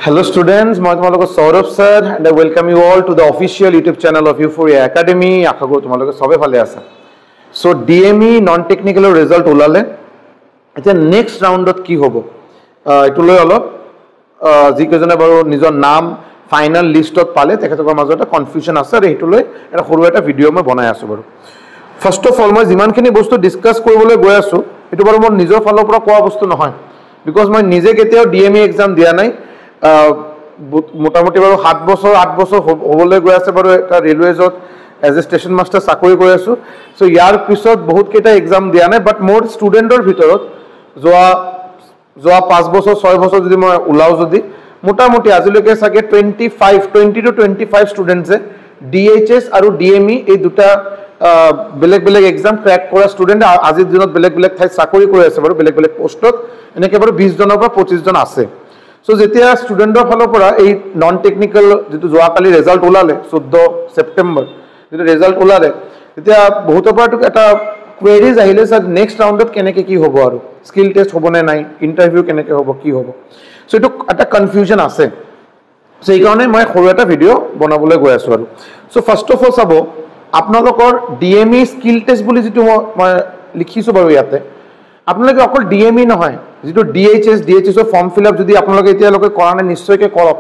Hello students, I am Saurabh sir and I welcome you all to the official YouTube channel of Euphoria Academy. So DME non-technical result ulale. It's next round of ki hobo. Itu loi olop jikojone baro nijor naam final list ot pale tekhetokor majo eta confusion ase ar itu loi eta horu eta video moi banai asu baro. First of all moi jiman khini bostu discuss koribole goi asu itu baro mor nijor falor pora koa bostu nohoy because moi nije keteo DME exam dia nai মোটামুটি বাৰু 7 বছৰ 8 বছৰ হ'বলৈ গৈ আছে বাৰু এটা ৰেলৱেজত as a station master চাকৰি কৰি আছো সো ইয়াৰ পিছত বহুত কেইটা এক্সাম দিয়া নাই বাট মোৰ ষ্টুডেন্টৰ ভিতৰত যোৱা 5 বছৰ 6 বছৰ যদি মই উলাও যদি মোটামুটি আজিলৈকে সাকে 20 to 25 ষ্টুডেন্টছে ডিএইচএস আৰু ডিএমই এই দুটা বেলেগ বেলেগ এক্সাম ক্ৰ্যাক কৰা ষ্টুডেন্ট আজিৰ দিনত বেলেগ বেলেগ ঠাইত চাকৰি কৰি আছে বাৰু বেলেগ বেলেগ পোষ্টত এনেকে বাৰু 20 জনৰ পৰা 25 জন আছে So যেতিয়া ষ্টুডেন্টৰ ফালৰ পৰা এই নন টেকনিক্যাল যেটো যোৱাকালি ৰিজাল্ট ওলালে 14 সেপ্টেম্বৰ যেটো ৰিজাল্ট ওলালে তেতিয়া বহুতৰ পৰা এটা কোৱেৰিজ আহিলে স্যাৰ নেক্সট ৰাউণ্ডত কেনেকে কি হ'ব আৰু স্কিল টেষ্ট হ'ব নে নাই ইন্টাৰভিউ কেনেকে হ'ব কি হ'ব সো এটো এটা কনফিউজন আছে সো এই কাৰণে মই সৰু এটা ভিডিও বনাবলৈ গৈ আছো আৰু সো ফাৰ্স্ট অফ অল চাব আপোনালোকৰ ডিএমই স্কিল টেষ্ট বুলি যেটো মই লিখিছো বাৰু ইয়াতে আপোনালোকে অকল ডিএমই নহয় যেটো ডিএইচএস ৰ ফৰ্ম ফিল আপ যদি আপোনালোকে এতিয়া লকে কৰা নাই নিশ্চয়কৈ কৰক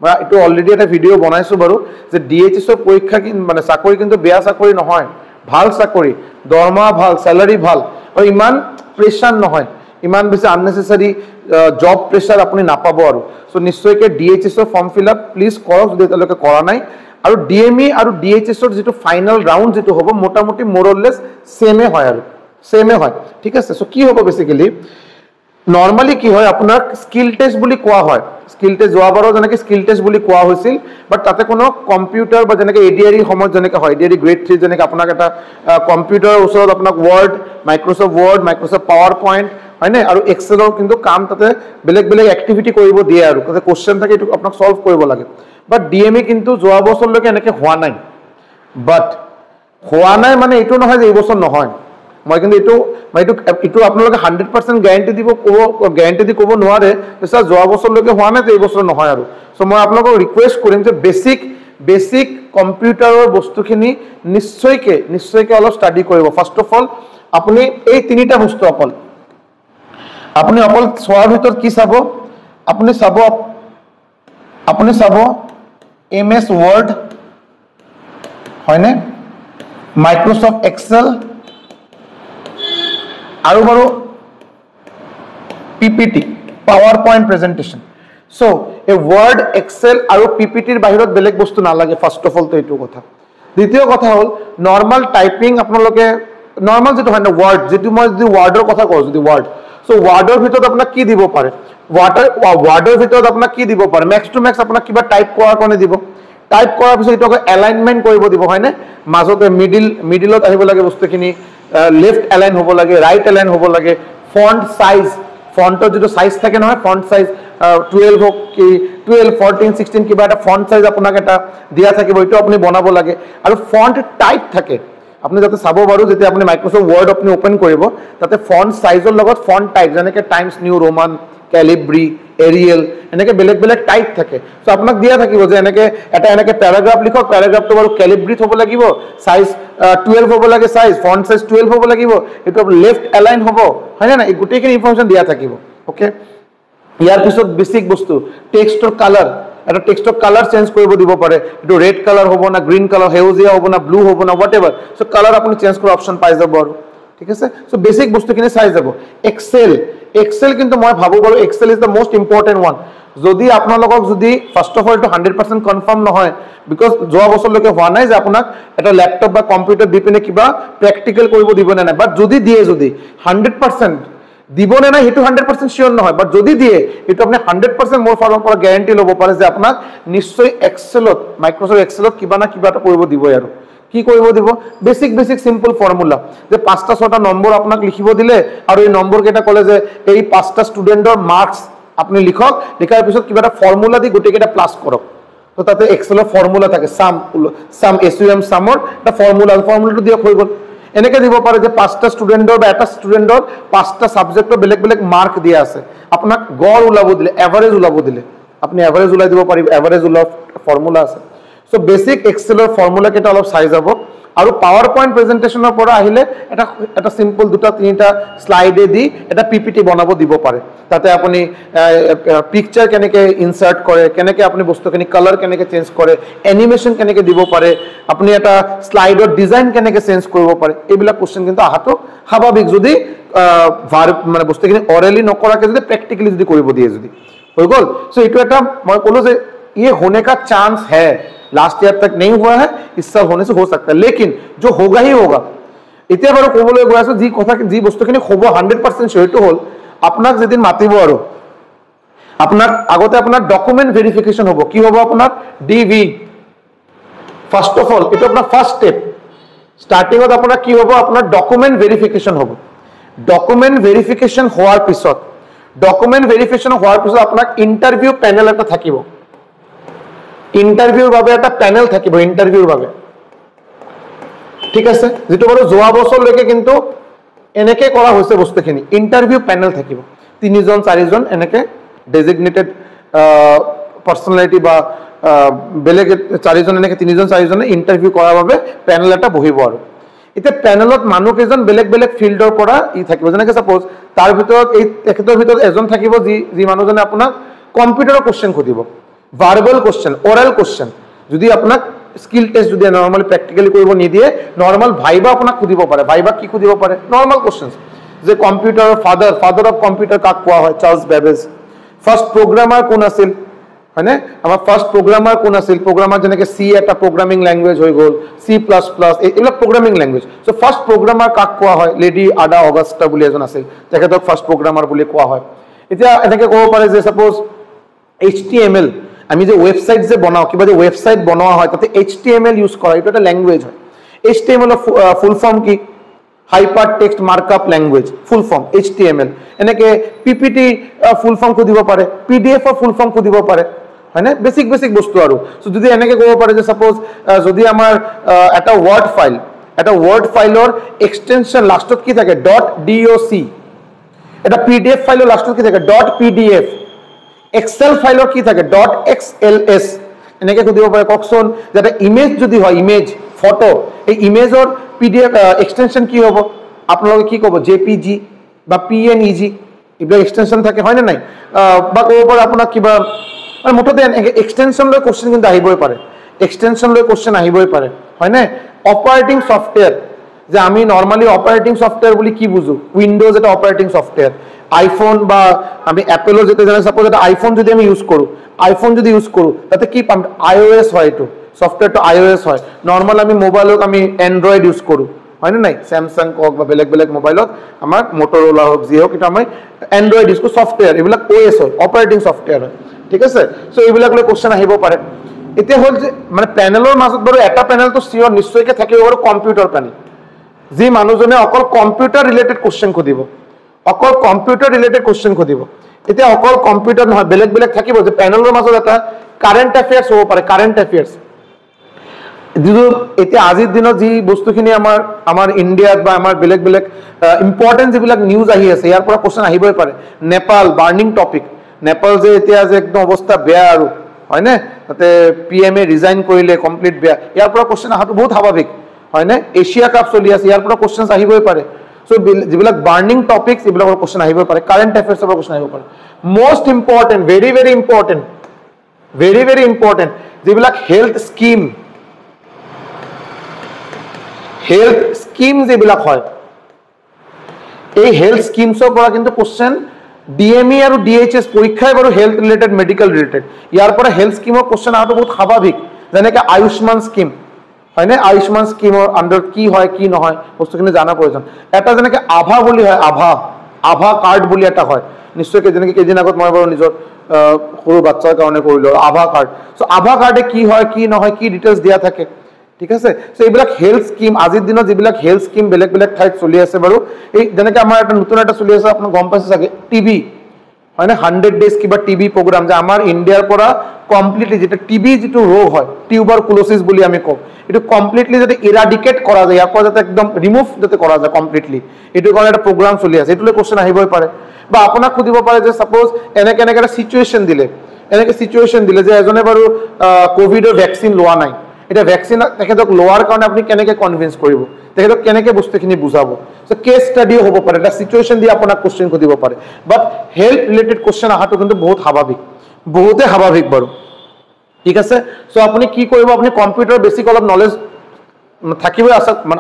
মই এটো অলৰেডি এটা ভিডিও বনাইছো বাৰু যে ডিএইচএস ৰ পৰীক্ষা মানে চাকৰি কিন্তু বেয়া চাকৰি নহয় ভাল চাকৰি দৰমহা ভাল স্যালাৰি ভাল আৰু ইমান প্ৰেছাৰ নহয় ইমান বেছি আননেসেসাৰি জব প্ৰেছাৰ আপুনি নাপাব আৰু সো নিশ্চয়কৈ ডিএইচএস ৰ ফৰ্ম ফিল আপ প্লিজ কৰক যদি তেওঁলোকে কৰা নাই আৰু ডিএমই আৰু ডিএইচএস ৰ যেটো ফাইনাল ৰাউণ্ড যেটো হ'ব মোটামুটি মোৰলেস সেমে হয় আৰু সেমে হয় ঠিক আছে সো কি হ'ব বেসিক্যালি নরমালি কি হয় আপনার স্কিল টেস্ট বুলি কোয়া হয় স্কিল টেস্ট যোৱাবাৰো জনকে স্কিল টেস্ট বুলি কোয়া হৈছিল বাট তাতে কোনো কম্পিউটাৰ বা জনকে এডিআৰই সময় জনকে হয় এডিআৰই গ্ৰেড 3 জনকে আপোনাক এটা কম্পিউটাৰৰ ওচৰত আপোনাক ওয়াৰ্ড মাইক্ৰোসফট পাওয়াৰ পয়েন্ট হয় না আৰু এক্সেলৰ কিন্তু কাম তাতে বেলেগ বেলেগ এক্টিভিটি কৰিব দিয়ে আৰু তাতে কোশ্চেন থাকে এটো আপোনাক সলভ কৰিব লাগে বাট ডিএমই কিন্তু যোৱা বছৰলৈকে এনেকে হোৱা নাই বাট হোৱা নাই মানে এটো নহয় যে এই বছৰ নহয় মই কিন্তু এটো আপোনালোকে 100% গ্যাৰান্টি দিব গ্যাৰান্টি দি ক'ব নোৱাৰে স্যাৰ যোৱা বছৰলৈকে হোৱা নাই তে এই বছৰ নহয় আৰু সো মই আপোনালোকক ৰিকুৱেষ্ট কৰিম যে বেসিক কম্পিউটাৰৰ বস্তুখিনি নিশ্চয়কৈ অলপ ষ্টাডি কৰিব ফাৰ্স্ট অফ অল আপুনি এই তিনিটা বস্তু আপুনি অকল সোৱাৰ ভিতৰত কি চাব আপুনি চাব এমএস ওয়াৰ্ড হয়নে মাইক্ৰোসফট এক্সেল আৰু বাৰু PPT power point presentation so এ ওয়াৰ্ড এক্সেল আৰু পিপিটিৰ বাহিৰত বেলেগ বস্তু নালাগে ফার্স্ট অফ অল তো এইটো কথা দ্বিতীয় কথা হল নরমাল টাইপিং আপোনালোকে নরমাল যেটো হয় না ওয়ার্ড যেটো মই যদি ওয়াৰ্ডৰ কথা কওঁ যদি ওয়াৰ্ড সো ওয়াৰ্ডৰ ভিতৰত আপোনাক কি দিব পাৰে ওয়াৰ্ডৰ ভিতৰত আপোনাক কি দিব পাৰে ম্যাক্স টু ম্যাক্স আপোনাক কিবা টাইপ কৰাৰ কাৰণে দিব টাইপ কৰাৰ পিছত এটো এলাইনমেন্ট কৰিব দিব হয় না মাজতে মিডিলত আহিব লাগে বস্তুখিনি लेफ्ट अलाइन होबो लागे राइट अलाइन होबो लागे फॉन्ट साइज फॉन्टर जो साइज থাকে নহয় फॉन्ट साइज 12 হোক কি 12 14 16 কিবা এটা फॉन्ट साइज আপোনাক এটা দিয়া থাকিব এটো আপুনি বনাব লাগে আৰু फॉन्ट টাইপ থাকে আপুনি যাতে চাব পাৰো যেতে আপুনি মাইক্ৰোসফট ওয়াৰ্ড আপুনি ওপেন কৰিব তাতে फॉन्ट সাইজৰ লগত फॉन्ट টাইপ যেনেকে Times new Roman Calibri Ariel এনেকে বেলেগ বেলেগ টাইপ থাকে সো আপোনাক দিয়া থাকিব যে এনেকে প্যারাগ্রাফ লিখক প্যারাগ্রাফটো বাৰু ক্যালিব্রি হ'ব লাগিব সাইজ 12 হ'ব লাগে সাইজ ফন্ট সাইজ 12 হ'ব লাগিব এটো লেফট এলাইন হ'ব হয় না এই গুটেখিনি ইনফরমেশন দিয়া থাকিব ওকে ইয়াৰ পিছত বেসিক বস্তু টেক্সটৰ কালাৰ এটা টেক্সটৰ কালাৰ চেঞ্জ কৰিব দিব পাৰে এটো ৰেড কালাৰ হ'ব না গ্ৰীন কালাৰ হেউজিয়া হ'ব না ব্লু হ'ব না হোৱাটএভাৰ সো কালাৰ আপুনি চেঞ্জ কৰা অপশন পাই যাব আৰু ঠিক আছে সো বেসিক বস্তুখিনি চাই যাব এক্সেল কিন্তু মই ভাবো বাৰু Excel is the most important one যদি আপোনালোকক যদি first of all to 100% confirm নহয় বিকজ যোৱা বছৰলৈকে হোৱা নাই যে আপোনাক এটা ল্যাপটপ বা কম্পিউটাৰ দি পিনে কিবা প্ৰ্যাকটিক্যাল কৰিব দিব নে নাই বাট যদি দিয়ে যদি 100% দিব নে নাই হেতু 100% শিওর নহয় বাট যদি দিয়ে এটো আপনি 100% মোৰ ফালৰ পৰা গ্যাৰান্টি ল'ব পাৰে যে আপোনাক নিশ্চয় এক্সেলত মাইক্ৰোসফট এক্সেলত কিবা না কিবা এটা কৰিব দিব আৰু কি কৰিব দিব বেসিক সিম্পল ফৰ্মুলা যে পাঁচটা ছটা নম্বৰ আপোনাক লিখিব দিলে আৰু এই নম্বৰ কেটা কলে যে এই পাঁচটা ষ্টুডেন্টৰ মাৰ্কস আপনি লিখক লিখাৰ পিছত কিবা এটা ফৰ্মুলা দি গুটে কেটা প্লাস কৰক তো তাতে এক্সেলৰ ফৰ্মুলা থাকে সাম এসইউএম সামৰ এটা ফৰ্মুলাটো দিয়ক হৈ গল এনেকে দিব পাৰে যে পাঁচটা ষ্টুডেন্টৰ বা এটা ষ্টুডেন্টৰ পাঁচটা সাবজেক্টৰ বেলেগ বেলেগ মাৰ্ক দিয়া আছে আপোনাক গড় উলাব দিলে এভাৰেজ উলাব দিলে আপুনি এভাৰেজ ওলাই দিব পাৰিব, এভাৰেজ ওলোৱা ফৰ্মুলা আছে। সো বেসিক এক্সেলৰ ফৰ্মুলা কেইটা অলপ চাই যাব আৰু পাৱাৰ পইণ্ট প্ৰেজেন্টেশনৰ পৰা আহিলে এটা সিম্পল দুটা তিনিটা স্লাইডে দি এটা পিপিটি বনাব দিব পাৰে। তাতে আপুনি পিকচাৰ কেনেকৈ ইনসাৰ্ট কৰে, কেনেকৈ আপুনি বস্তুখিনি কালাৰ কেনেকৈ চেঞ্জ কৰে, এনিমেশ্যন কেনেকৈ দিব পাৰে, আপুনি এটা স্লাইডৰ ডিজাইন কেনেকৈ চেঞ্জ কৰিব পাৰে, এইবিলাক কোশ্চেন কিন্তু আহাটো স্বাভাৱিক যদি মানে বস্তুখিনি অৰেলি নকৰাকৈ যদি প্ৰেক্টিকেলি যদি কৰিব দিয়ে যদি হৈ গ'ল। সো এইটো এটা মই ক'লো যে ये होने का चांस है, लास्ट ईयर तक नहीं हुआ है, इस साल होने से हो सकता है, लेकिन जो होगा ही होगा। এতিয়া বাৰু ক'বলৈ গৈ আছো যি কথা যি বস্তুখিনি হ'ব 100% সেইটো হ'ল আপোনাক যেদিন মাতিব আৰু আপোনাক আগতে আপোনাৰ ডকুমেণ্ট ভেৰিফিকেশ্যন হ'ব। কি হ'ব আপোনাৰ ডিভি ফাৰ্ষ্ট অফ অল, এইটো আপোনাৰ ফাৰ্ষ্ট ষ্টেপ। ষ্টাৰ্টিঙত আপোনাৰ কি হ'ব আপোনাৰ ডকুমেণ্ট ভেৰিফিকেশ্যন হ'ব। ডকুমেণ্ট ভেৰিফিকেশ্যন হোৱাৰ পিছত আপোনাক ইণ্টাৰভিউ পেনেল এটা থাকিব। ইন্টাৰভিউৰ বাবে এটা প্যানেল থাকিব ইন্টাৰভিউৰ বাবে, ঠিক আছে, যেটো বাৰু যোৱা বছৰলৈকে কিন্তু এনেকে কৰা হৈছে বস্তুখিনি। ইন্টাৰভিউ প্যানেল থাকিব 3জন 4জন এনেকে ডেজিগনেটেড পাৰ্সোনালিটি বা বেলেগ 4জন এনেকে 3জন 4জনে ইন্টাৰভিউ কৰাৰ বাবে প্যানেল এটা বহিব। আৰু এতিয়া প্যানেলত মানুহ কেইজন বেলেগ বেলেগ ফিল্ডৰ পৰা থাকিব। যেনেকে সাপোজ তাৰ ভিতৰত এই তেখেতৰ ভিতৰত এজন থাকিব যি মানুহজনে আপোনাক কম্পিউটাৰৰ কোশ্চেন সুধিব, ভাৰ্বেল কোশ্চেন, ওৰেল কোশ্চেন। যদি আপোনাক স্কিল টেষ্ট যদি নৰ্মালি প্ৰেক্টিকেলি কৰিব নিদিয়ে, নৰ্মাল ভাইবা আপোনাক সুধিব পাৰে। ভাইবা কি সুধিব পাৰে? নৰ্মাল কোশ্চেনছ, যে কম্পিউটাৰৰ ফাদাৰ অফ কম্পিউটাৰ কাক কোৱা হয়? Charles Babbage. ফাৰ্ষ্ট প্ৰগ্ৰামাৰ কোন আছিল? হয়নে? আমাৰ ফাৰ্ষ্ট প্ৰগ্ৰামাৰ কোন আছিল? প্ৰগ্ৰামাৰ যেনেকে চি এটা প্ৰগ্ৰামিং লেংগুৱেজ হৈ গ'ল, C++, এইবিলাক প্ৰগ্ৰামিং লেংগুৱেজ। চ' ফাৰ্ষ্ট প্ৰগ্ৰামাৰ কাক কোৱা হয়? লেডি আডা অগাষ্টা বুলি এজন আছিল, তেখেতক ফাৰ্ষ্ট প্ৰগ্ৰামাৰ বুলি কোৱা হয়। এতিয়া এনেকে ক'ব পাৰে যে সাপোজ HTML, আমি যে ওয়েবসাইট যে বনাও, কিবা যে ওয়েবসাইট বনোৱা হয় তাতে HTML ইউজ কৰা, এটা একটা ল্যাঙ্গুয়েজ হয়। HTML ফুল ফর্ম কি? Hyper text markup language, full form HTML। এনেকে পিপিটি ফুল ফর্ম খুদিব পারে, PDF ফুল ফর্ম খুদিব পারে, হয় না? বেসিক বস্তু আৰু। সো যদি এনেকে ক'ব পাৰে যে সাপোজ যদি আমাৰ এটা ওয়াৰ্ড ফাইলৰ এক্সটেনশন লাষ্টত কি থাকে? .doc। এটা PDF ফাইলৰ লাষ্টত কি থাকে? .pdf। এক্সেল ফাইলৰ কি থাকে? .xls। এনেকে সুধিব পাৰে ককচোন যাতে ইমেজ যদি হয়, ইমেজ ফটো, এই ইমেজৰ PDF এক্সটেনশন কি হ'ব? আপোনালোকে কি ক'ব? JPG বা PNG, এইবিলাক এক্সটেনশন থাকে, হয় না নাই? বা ক'ব পাৰে আপোনাক কিবা মানে মুঠতে এক্সটেনশন লৈ কোশ্চেন কিন্তু আহিবই পাৰে, এক্সটেনশন লৈ কোশ্চেন আহিবই পাৰে, হয় না? অপাৰেটিং সফটওয়্যার, যে আমি নর্মালি অপারেটিং সফটওয়্যার বলি কি বুঝো? উইন্ডোজ এটা অপারেটিং সফটওয়্যার। আইফোন বা আমি অ্যাপেলও যেতে জানি, সাপোজ এটা আইফোন যদি আমি ইউজ কৰো তাতে কি পাম? iOS হয়, এইটো সফটওয়্যাৰটো iOS হয়। নৰ্মাল আমি মোবাইলত আমি এন্ড্ৰয়েড ইউজ কৰো, হয় না নাই? স্যামসাং হোক বা বেলেগ মোবাইলত আমাৰ মটোৰোলা হোক যি হোক, এটা আমি এন্ড্ৰয়েড ইউজ কৰো। সফটওয়্যাৰ এইবিলাক OS হয়, অপাৰেটিং সফটওয়্যাৰ হয়, ঠিক আছে? সো এইবিলাক লৈ কোশ্চেন আহিব পাৰে। এতিয়া হ'ল যে মানে প্যানেলৰ মাজত বাৰু এটা প্যানেলটো চিয়ৰ নিশ্চয়কৈ থাকিব বাৰু, কম্পিউটাৰ প্যানেল। যি মানুহজনে অকল কম্পিউটাৰ ৰিলেটেড কোশ্চেন খুদিব, এতিয়া অকল কম্পিউটাৰ নহয়, বেলেগ থাকিব যে প্যানেলৰ মাজত এটা কাৰেণ্ট এফেয়াৰ্স হ'ব পাৰে, কাৰেণ্ট এফেয়াৰ্স। এতিয়া আজিৰ দিনত যি বস্তুখিনি আমাৰ ইণ্ডিয়াত বা আমাৰ বেলেগ ইম্পৰ্টেণ্ট যিবিলাক নিউজ আহি আছে, ইয়াৰ পৰা কোশ্চেন আহিবই পাৰে। নেপাল বাৰ্নিং টপিক, নেপাল যে এতিয়া যে একদম অৱস্থা বেয়া আৰু, হয়নে? তাতে PM ৰিজাইন কৰিলে, কমপ্লিট বেয়া, ইয়াৰ পৰা কোশ্চেন অহাটো বহুত স্বাভাৱিক, হয় না? এশিয়া কাপ চলি আছে, ইয়াৰ পৰা কোশ্চেন আহিবই পাৰে। সো যিবিলাক বাৰ্নিং টপিকস এইবিলাকৰ কোশ্চেন আহিবই পাৰে, কাৰেণ্ট এফেয়াৰ্সৰ পৰা কোশ্চেন আহিব পাৰে। মোস্ট ইম্পৰ্টেণ্ট, ভেৰি ইম্পৰ্টেণ্ট যিবিলাক হেল্থ স্কিম যিবিলাক হয়, এই হেল্থ স্কিমছৰ পৰা কিন্তু কোশ্চেন DME আৰু DHS পৰীক্ষাই বাৰু হেল্থ ৰিলেটেড, মেডিকেল ৰিলেটেড, ইয়াৰ পৰা হেল্থ স্কিমৰ কোশ্চেন অহাটো বহুত স্বাভাৱিক। যেনেকে আয়ুষ্মান স্কিম, হয় না? আয়ুষ্মান স্কিমৰ আন্ডাৰত কি হয় কি নহয় বস্তুখিনি জানা প্ৰয়োজন। এটা যেনেকে আভা বুলি হয়, আভা কাৰ্ড বুলি এটা হয়, নিশ্চয়কৈ যেনেকে কেইদিন আগত মই বাৰু নিজৰ সৰু বাচ্চাৰ কাৰণে কৰিলো আভা কাৰ্ড। সো আভা কাৰ্ডে কি হয় কি নহয় কি ডিটেইলছ দিয়া থাকে, ঠিক আছে? সো এইবিলাক হেল্থ স্কিম, আজিৰ দিনত যিবিলাক হেল্থ স্কিম বেলেগ ঠাইত চলি আছে বাৰু, এই যেনেকে আমাৰ এটা নতুন এটা চলি আছে, আপোনাক গম পাইছে চাগে, টিবি, হয় না? 100 ডেজ কিবা টিবি প্ৰগ্ৰাম, যে আমাৰ ইণ্ডিয়াৰ পৰা কমপ্লিটলি যেটা টিবি যিটো ৰোগ হয়, টিউবাৰকুলোচিছ বুলি আমি কওঁ, এইটো কমপ্লিটলি যাতে ইৰাডিকেট কৰা যায়, ইয়াৰ পৰা যাতে একদম ৰিমুভ যাতে কৰা যায় কমপ্লিটলি, এইটোৰ কাৰণে এটা প্ৰগ্ৰাম চলি আছে। এইটোলৈ কোশ্চেন আহিবই পাৰে। বা আপোনাক সুধিব পাৰে যে সাপোজ এনেকে এটা সিচুৱেশ্যন দিলে, এনেকৈ চিটুৱেশ্যন দিলে যে এজনে বাৰু কোভিডৰ ভেকচিন লোৱা নাই, এতিয়া ভেকচিন তেখেতক লোৱাৰ কাৰণে আপুনি কেনেকৈ কনভিন্স কৰিব, তেখেতক কেনেকৈ বস্তুখিনি বুজাব। চ' কেছ ষ্টাডিও হ'ব পাৰে, এটা চিটুৱেশ্যন দি আপোনাক কুৱেশ্যন সুধিব পাৰে। বাট হেল্থ ৰিলেটেড কুৱেশ্যন অহাটো কিন্তু বহুত স্বাভাৱিক, বহুতে স্বাভাৱিক বাৰু, ঠিক আছে। চ' আপুনি কি কৰিব, আপুনি কম্পিউটাৰ বেছিক অলপ নলেজ থাকিবই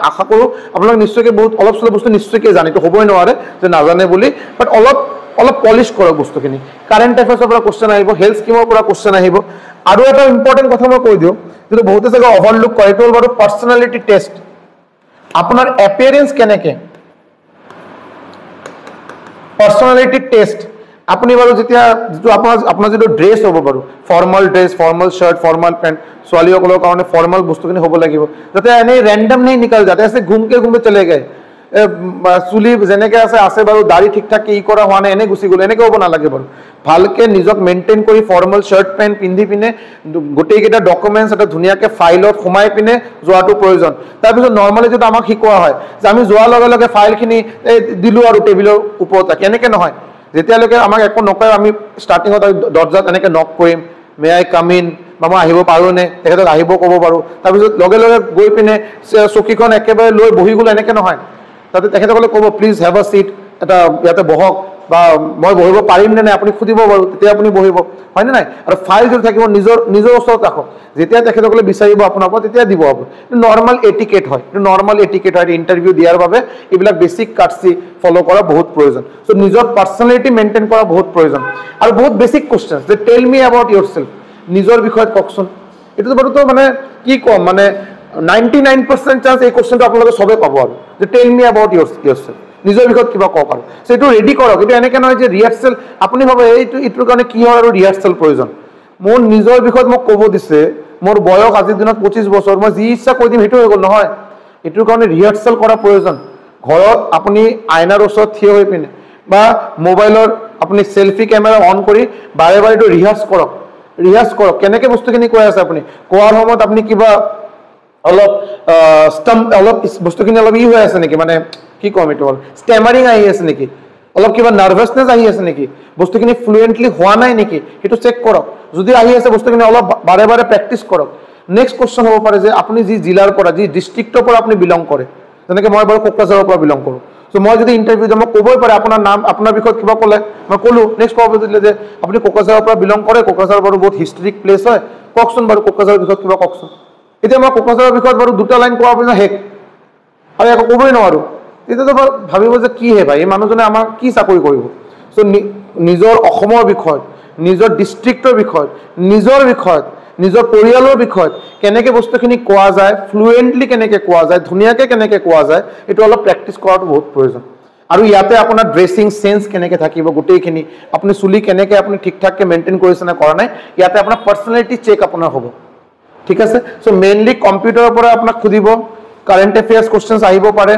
আশা কৰোঁ। আপোনালোক নিশ্চয়কৈ বহুত অলপ চলপ বস্তু নিশ্চয়কৈ জানে, এইটো হ'বই নোৱাৰে যে নাজানে বুলি, বাট অলপ পলিছ কৰক বস্তুখিনি। কাৰেণ্ট এফেয়াৰ্ছৰ পৰা কুৱেশ্যন আহিব, হেল্থ স্কিমৰ পৰা কুৱেশ্যন আহিব। আৰু এটা ইম্পৰ্টেণ্ট কথা মই কৈ দিওঁ, যিটো বহুতে চাগে অভাৰলুক কৰে, এইটো হ'ল বাৰু পাৰ্চনেলিটি টেষ্ট। আপোনাৰ এপিয়াৰেঞ্চ কেনেকৈ, পাৰ্চনেলিটি টেষ্ট। আপুনি বাৰু যেতিয়া যিটো আপোনাৰ যিটো ড্ৰেছ হ'ব বাৰু, formal dress, formal shirt, formal pant, ছোৱালীসকলৰ কাৰণে ফৰ্মেল বস্তুখিনি হ'ব লাগিব, যাতে এনেই ৰেণ্ডম নেই নিকাল, যাতে আছে ঘুমকে চলে গৈ চুলি যেনেকৈ আছে বাৰু, দাড়ি ঠিক ঠাককৈ কৰা হোৱা নাই, এনেই গুচি গ'ল, এনেকৈ হ'ব নালাগে বাৰু। ভালকৈ নিজক মেইনটেইন কৰি ফৰ্মেল শাৰ্ট পেণ্ট পিন্ধি পিনে গোটেইকেইটা ডকুমেণ্টছ এটা ধুনীয়াকৈ ফাইলত সোমাই পিনে যোৱাটো প্ৰয়োজন। তাৰপিছত নৰ্মেলি যদি আমাক শিকোৱা হয় যে আমি যোৱাৰ লগে লগে ফাইলখিনি দিলোঁ আৰু টেবুলৰ ওপৰত, এনেকৈ নহয়। যেতিয়ালৈকে আমাক একো নকয়, আমি ষ্টাৰ্টিঙত দৰ্জাত এনেকৈ নক কৰিম, মে আই কাম ইন, বা মই আহিব পাৰোঁনে, তেখেতক আহিব ক'ব পাৰোঁ। তাৰপিছত লগে লগে গৈ পিনে চকীখন একেবাৰে লৈ বহি গ'লো, এনেকৈ নহয়। তাতে তেখেতসকলে ক'ব প্লিজ হেভ আ ছিট, এটা ইয়াতে বহক, বা মই বহিব পাৰিম নে নাই আপুনি সুধিব বাৰু, তেতিয়া আপুনি বহিব, হয়নে নাই। আৰু ফাইল যদি থাকিব নিজৰ ওচৰত ৰাখক, যেতিয়া তেখেতসকলে বিচাৰিব আপোনাৰ পৰা তেতিয়া দিব আপুনি। নৰ্মেল এটিকেট হয়, এইটো নৰ্মেল এটিকেট হয়। ইণ্টাৰভিউ দিয়াৰ বাবে এইবিলাক বেছিক কাটচি ফ'ল' কৰা বহুত প্ৰয়োজন। চ' নিজৰ পাৰ্চনেলিটি মেইনটেইন কৰা বহুত প্ৰয়োজন। আৰু বহুত বেছিক কুৱেশ্যন যে tell me about your self, নিজৰ বিষয়ত কওকচোন। এইটো বাৰুতো মানে কি ক'ম, মানে 99% চান্স এই কুৱেশ্যনটো আপোনালোকে চবেই পাব আৰু যে tell me about your self, নিজৰ বিষয়ত কিবা কওক আৰু। চ' এইটো ৰেডি কৰক, এইটো এনেকৈ নহয় যে ৰিহাৰ্চেল, আপুনি ভাবে এইটোৰ কাৰণে কি হয় আৰু ৰিহাৰ্চেল প্ৰয়োজন। মোৰ নিজৰ বিষয়ত মোক ক'ব দিছে, মোৰ বয়স আজিৰ দিনত 25 বছৰ, মই যি ইচ্ছা কৈ দিম সেইটো হৈ গ'ল, নহয়। এইটোৰ কাৰণে ৰিহাৰ্চেল কৰা প্ৰয়োজন। ঘৰত আপুনি আইনাৰ ওচৰত থিয় হৈ পিনে বা মোবাইলৰ আপুনি চেলফি কেমেৰা অন কৰি বাৰে বাৰে এইটো ৰিহাৰ্চ কৰক, কেনেকৈ বস্তুখিনি কৈ আছে আপুনি। কোৱাৰ সময়ত আপুনি কিবা অলপ অলপ বস্তুখিনি অলপ হৈ আছে নেকি, মানে কি ক'ম এইটো, ষ্টেমাৰিং আহি আছে নেকি, অলপ কিবা নাৰ্ভাছনেছ আহি আছে নেকি, বস্তুখিনি ফ্লুৱেণ্টলি হোৱা নাই নেকি, সেইটো চেক কৰক। যদি আহি আছে বস্তুখিনি অলপ বাৰে বাৰে প্ৰেক্টিচ কৰক। নেক্সট কুৱেশ্যন হ'ব পাৰে যে আপুনি যি জিলাৰ পৰা, যি ডিষ্ট্ৰিক্টৰ পৰা আপুনি বিলং কৰে, যেনেকৈ মই বাৰু কোকৰাঝাৰৰ পৰা বিলং কৰোঁ। চ' মই যদি ইণ্টাৰভিউ দিওঁ, মই ক'বই পাৰে আপোনাৰ নাম, আপোনাৰ বিষয়ত কিবা ক'লে, মই ক'লোঁ। নেক্সট ক'ব দিলে যে আপুনি কোকৰাঝাৰৰ পৰা বিলং কৰে, কোকৰাঝাৰ বাৰু বহুত হিষ্ট্ৰিক প্লেচ হয়, কওকচোন বাৰু কোকৰাঝাৰৰ বিষয়ত কিবা কওকচোন। এতিয়া মই কোকৰাঝাৰৰ বিষয়ত বাৰু দুটা লাইন কোৱাৰ পিছত শেষ, আৰু একো ক'বই নোৱাৰোঁ। তেতিয়াতো বাৰু ভাবিব যে কি হে ভাই, এই মানুহজনে আমাক কি চাকৰি কৰিব। চ' নিজৰ অসমৰ বিষয়ত, নিজৰ ডিষ্ট্ৰিক্টৰ বিষয়ত, নিজৰ পৰিয়ালৰ বিষয়ত কেনেকৈ বস্তুখিনি কোৱা যায়, ফ্লুৱেণ্টলি কেনেকৈ কোৱা যায়, ধুনীয়াকৈ কেনেকৈ কোৱা যায়, এইটো অলপ প্ৰেক্টিচ কৰাটো বহুত প্ৰয়োজন। আৰু ইয়াতে আপোনাৰ ড্ৰেছিং চেন্স কেনেকৈ থাকিব, গোটেইখিনি আপুনি চুলি কেনেকৈ আপুনি ঠিক ঠাককৈ মেইনটেইন কৰিছে নে কৰা নাই, ইয়াতে আপোনাৰ পাৰ্চনেলিটি চেক আপোনাৰ হ'ব, ঠিক আছে। চ' মেইনলি কম্পিউটাৰৰ পৰা আপোনাক সুধিব, কাৰেণ্ট এফেয়াৰ্ছ কুৱেশ্যনছ আহিব পাৰে,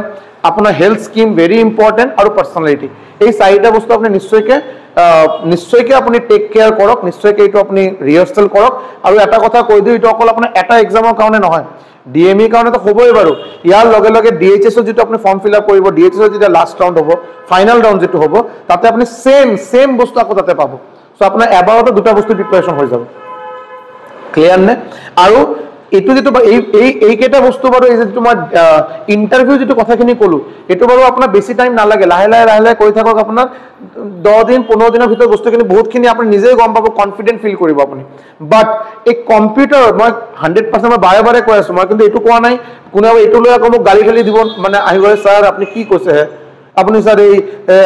আপোনাৰ হেল্থ স্কিম ভেৰি ইম্পৰ্টেণ্ট, আৰু পাৰ্চনেলিটি। এই চাৰিটা বস্তু আপুনি নিশ্চয়কৈ আপুনি টেক কেয়াৰ কৰক, নিশ্চয়কৈ এইটো আপুনি ৰিহাৰ্চেল কৰক। আৰু এটা কথা কৈ দিওঁ, এইটো অকল আপোনাৰ এটা এক্সামৰ কাৰণে নহয়, DME কাৰণেতো হ'বই বাৰু। ইয়াৰ লগে লগে DHSৰ যিটো আপুনি ফৰ্ম ফিল আপ কৰিব, DHSৰ যেতিয়া লাষ্ট ৰাউণ্ড হ'ব, ফাইনেল ৰাউণ্ড যিটো হ'ব, তাতে আপুনি ছেম বস্তু আকৌ তাতে পাব। চ' আপোনাৰ এবাৰতে দুটা বস্তু প্ৰিপাৰেশ্যন হৈ যাব, ক্লিয়াৰ নে। আৰু এইটো যিটো এইকেইটা বস্তু বাৰু, এই যিটো মই ইণ্টাৰভিউ যিটো কথাখিনি ক'লোঁ, এইটো বাৰু আপোনাৰ বেছি টাইম নালাগে, লাহে লাহে কৈ থাকক। আপোনাৰ 10 দিন 15 দিনৰ ভিতৰত বস্তুখিনি বহুতখিনি আপুনি নিজেই গম পাব, কনফিডেণ্ট ফিল কৰিব আপুনি। বাট এই কম্পিউটাৰত মই 100% মই বাৰে বাৰে কৈ আছোঁ, মই কিন্তু এইটো কোৱা নাই কোনেও এইটো লৈ আকৌ মোক গালি দিব, মানে আহিব ছাৰ আপুনি কি কৈছে, আপুনি ছাৰ এই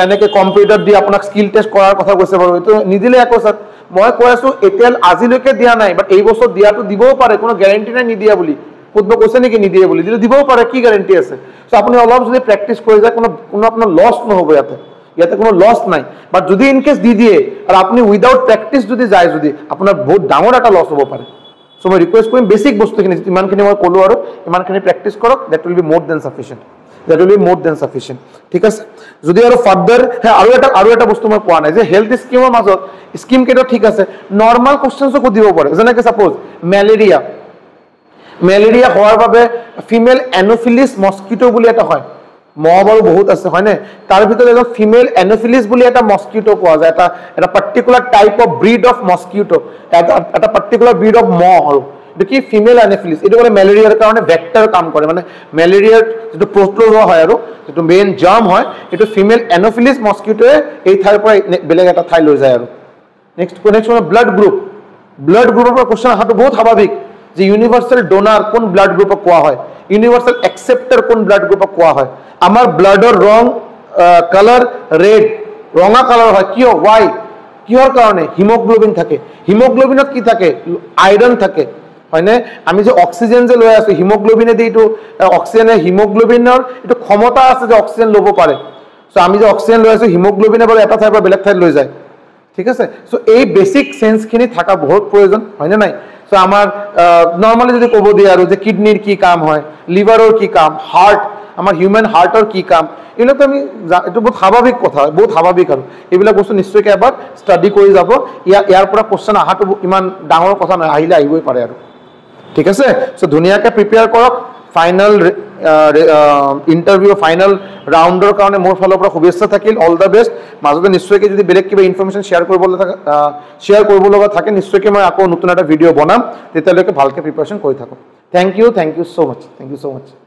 এনেকৈ কম্পিউটাৰ দি আপোনাক স্কিল টেষ্ট কৰাৰ কথা কৈছে বাৰু, এইটো নিদিলে আকৌ ছাৰ। মই কৈ আছোঁ এতিয়া আজিলৈকে দিয়া নাই, বাট এই বছৰ দিয়াটো দিবও পাৰে, কোনো গেৰেণ্টি নাই নিদিয়া বুলি। কোনোবা কৈছে নেকি নিদিয়ে বুলি, দিলে দিবও পাৰে, কি গেৰেণ্টি আছে। চ' আপুনি অলপ যদি প্ৰেক্টিচ কৰি যায়, কোনো আপোনাৰ লছ নহ'ব ইয়াতে কোনো লছ নাই। বাট যদি ইনকেছ দি দিয়ে আৰু আপুনি উইদাউট প্ৰেক্টিচ যদি যায়, যদি আপোনাৰ বহুত ডাঙৰ এটা লছ হ'ব পাৰে। চ' মই ৰিকুৱেষ্ট কৰিম বেছিক বস্তুখিনি ইমানখিনি মই ক'লোঁ আৰু ইমানখিনি প্ৰেক্টিচ কৰক, দেট উইল বি মোৰ দেন চাফিচিয়েণ্ট, ঠিক আছে। যদি আৰু ফাৰ্ডাৰ আৰু এটা বস্তু মই কোৱা নাই যে হেল্থ স্কিমৰ মাজত স্কিম কেইটা ঠিক আছে, নৰ্মেল কুৱেশ্যনছো সুধিব পাৰে। যেনেকৈ ছাপ'জ মেলেৰিয়া হোৱাৰ বাবে ফিমেল এন'ফিলিছ মস্কিটো বুলি এটা হয়, মহ বাৰু বহুত আছে হয়নে তাৰ ভিতৰত এজন ফিমেল এনোফিলিছ বুলি এটা মস্কিটো পোৱা যায় এটা particular type of breed of mosquito এটা পাৰ্টিকুলাৰ ব্ৰিড অফ মহ আৰু এইটো কি ফিমেল এনোফিলিছ এইটো মানে মেলেৰিয়াৰ কাৰণে ভেক্টৰ কাম কৰে মানে মেলেৰিয়াৰ যিটো প্ৰস্তুত হয় আৰু যিটো মেইন জাৰ্ম হয় এইটো ফিমেল এনোফিলিছ মস্কিটোৱে এই ঠাইৰ পৰা বেলেগ এটা ঠাই লৈ যায় আৰু নেক্সট মানে ব্লাড গ্ৰুপৰ পৰা কোৱেশ্চন অহাটো বহুত স্বাভাৱিক যে ইউনিভাৰ্চেল ডোনাৰ কোন ব্লাড গ্ৰুপক কোৱা হয় ইউনিভাৰ্চেল একচেপ্টাৰ কোন ব্লাড গ্ৰুপক কোৱা হয় আমাৰ ব্লাডৰ ৰং কালাৰ ৰেড ৰঙা কালাৰ হয় কিয় ওয়াই কিহৰ কাৰণে হিমোগ্লোবিন থাকে হিমোগ্লোবিনত কি থাকে আইৰন থাকে হয়নে আমি যে অক্সিজেন যে লৈ আছো হিমোগ্লোবিনে দি এইটো অক্সিজেনে হিমোগ্লোবিনৰ এইটো ক্ষমতা আছে যে অক্সিজেন ল'ব পাৰে সো আমি যে অক্সিজেন লৈ আছো হিমোগ্লোবিনে বাৰু এটা ঠাইৰ পৰা বেলেগ ঠাইত লৈ যায় ঠিক আছে সো এই বেসিক সেন্সখিনি থাকা বহুত প্ৰয়োজন হয়নে নাই সো আমাৰ নৰমালি যদি ক'ব দিয়ে আৰু যে কিডনিৰ কি কাম হয় লিভাৰৰ কি কাম হাৰ্ট আমাৰ হিউম্যান হাৰ্টৰ কি কাম এইবিলাক আমি এইটো বহুত স্বাভাৱিক কথা বহুত স্বাভাৱিক আৰু এইবিলাক বস্তু নিশ্চয়কৈ এবাৰ ষ্টাডি কৰি যাব ইয়াৰ পৰা কোৱেশ্চন আহাটো ইমান ডাঙৰ কথা নহয় আহিলে আহিবই পাৰে আৰু ঠিক আছে সো ধুনীয়াকৈ প্ৰিপেয়াৰ কৰক ফাইনাল ইন্টাৰভিউ ফাইনাল ৰাউণ্ডৰ কাৰণে মোৰ ফালৰ পৰা শুভেচ্ছা থাকিল অল দ্য বেষ্ট মাজতে নিশ্চয়কৈ যদি বেলেগ কিবা ইনফৰমেশ্যন শ্বেয়াৰ কৰিব লগা থাকে নিশ্চয়কৈ মই আকৌ নতুন এটা ভিডিঅ' বনাম তেতিয়ালৈকে ভালকৈ প্ৰিপাৰেশ্যন কৰি থাকক থ্যাংক ইউ সো মাচ